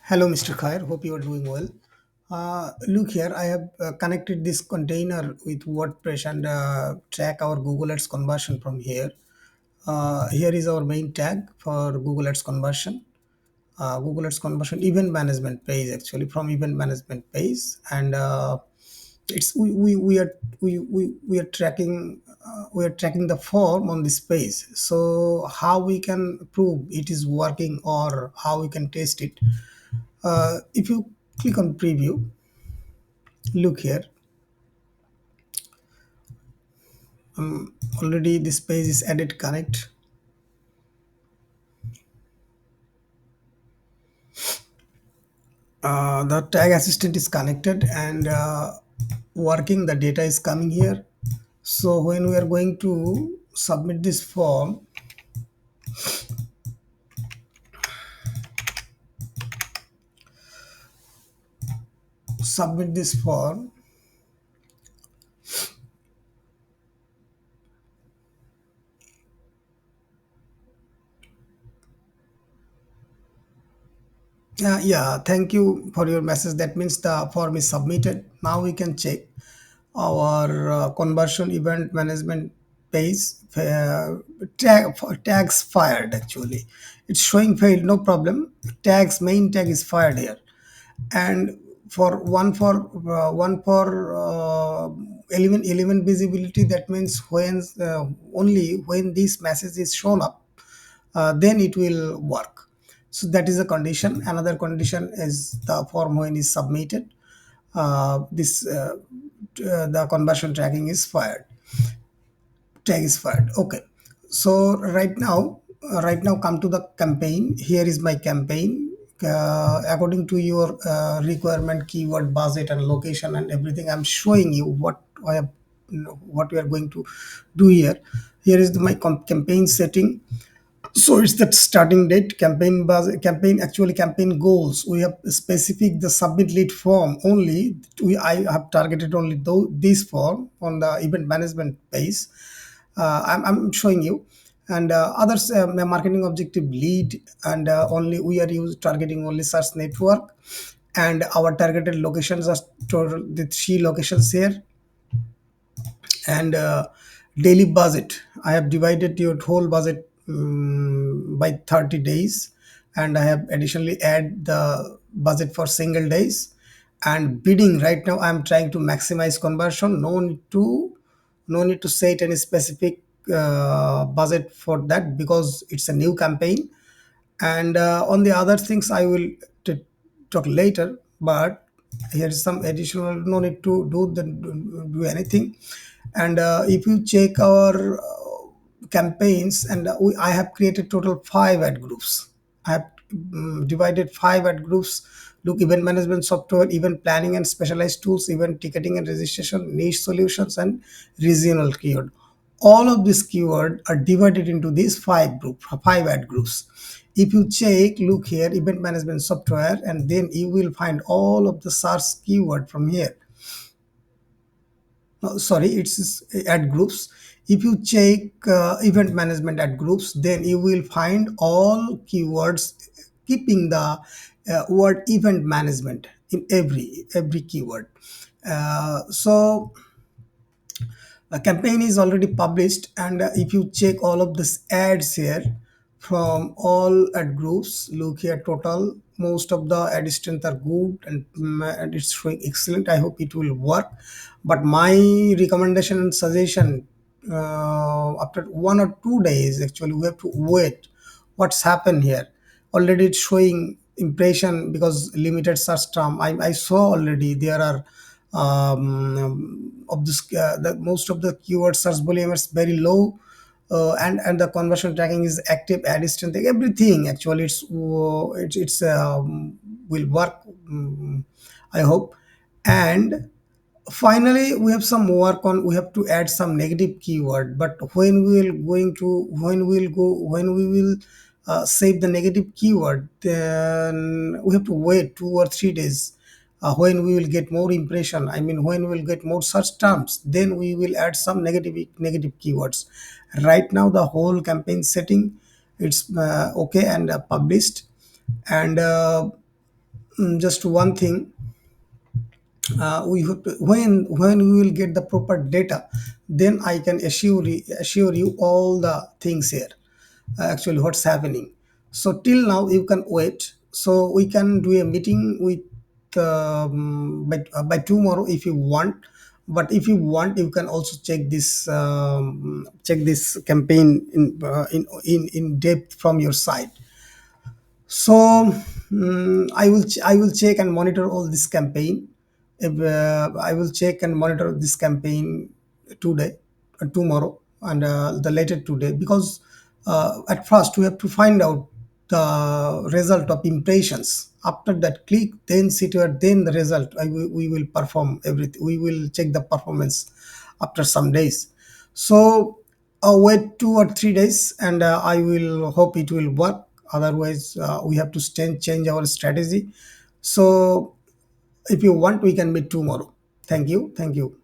Hello, Mr. Khair. Hope you are doing well. Look here, I have connected this container with WordPress and track our Google Ads conversion from here. Here is our main tag for Google Ads conversion. Google Ads conversion event management page, actually from event management page, and it's we are tracking the form on this page. So how we can prove it is working or how we can test it? If you click on preview, look here, already this page is added connect. The tag assistant is connected and working, the data is coming here. So when we are going to submit this form, submit this form, yeah, thank you for your message. That means the form is submitted. Now we can check our conversion event management page. Tags fired, actually it's showing failed, no problem. Tags, main tag is fired here. And for element visibility, that means when only when this message is shown up, then it will work. So that is a condition. Another condition is the form when is submitted, this the conversion tracking is fired, tag is fired. Okay, so right now come to the campaign. Here is my campaign. According to your requirement, keyword, budget and location and everything, I'm showing you what I have, what we are going to do here. Here is my campaign setting. So it's that starting date, campaign buzz, campaign, actually campaign goals. We have specific the submit lead form only. I have targeted only this form on the event management page. I'm showing you, and others, marketing objective lead, and only we are targeting only search network, and our targeted locations are total the 3 locations here. And daily budget, I have divided your whole budget by 30 days, and I have additionally add the budget for single days. And bidding, right now I'm trying to maximize conversion. No need to set any specific budget for that, because it's a new campaign. And on the other things I will talk later. But here is some additional, no need to do anything. And if you check our campaigns, and I have created total 5 ad groups. I have divided 5 ad groups. Look, event management software, event planning and specialized tools, event ticketing and registration, niche solutions, and regional keyword. All of these keywords are divided into these 5 ad groups. If you check, look here, event management software, and then you will find all of the search keyword from here. Sorry, it's ad groups. If you check event management ad groups, then you will find all keywords keeping the word event management in every keyword. So the campaign is already published, and if you check all of these ads here from all ad groups, look here, total most of the ad strength are good, and it's showing excellent. I hope it will work. But my recommendation and suggestion, after 1 or 2 days, actually we have to wait. What's happened here? Already it's showing impression because limited search term. I saw already there are of this the most of the keyword search volume is very low, and the conversion tracking is active, ad strength, everything. Actually it's will work, I hope. And finally we have some work on, we have to add some negative keyword. But when we will save the negative keyword, then we have to wait 2 or 3 days. When we will get more impression, I mean when we will get more search terms, then we will add some negative keywords. Right now the whole campaign setting, it's okay and published. And just one thing, we have to, when we will get the proper data, then I can assure you all the things here, actually what's happening. So till now you can wait, so we can do a meeting with by tomorrow if you want. But if you want, you can also check this campaign in depth from your side. So I will check and monitor all this campaign. If, I will check and monitor this campaign today, tomorrow, and the later today, because at first we have to find out the result of impressions. After that click, then situate, then the result. We will perform everything. We will check the performance after some days. So wait 2 or 3 days, and I will hope it will work. Otherwise, we have to change our strategy. So if you want, we can meet tomorrow. Thank you. Thank you.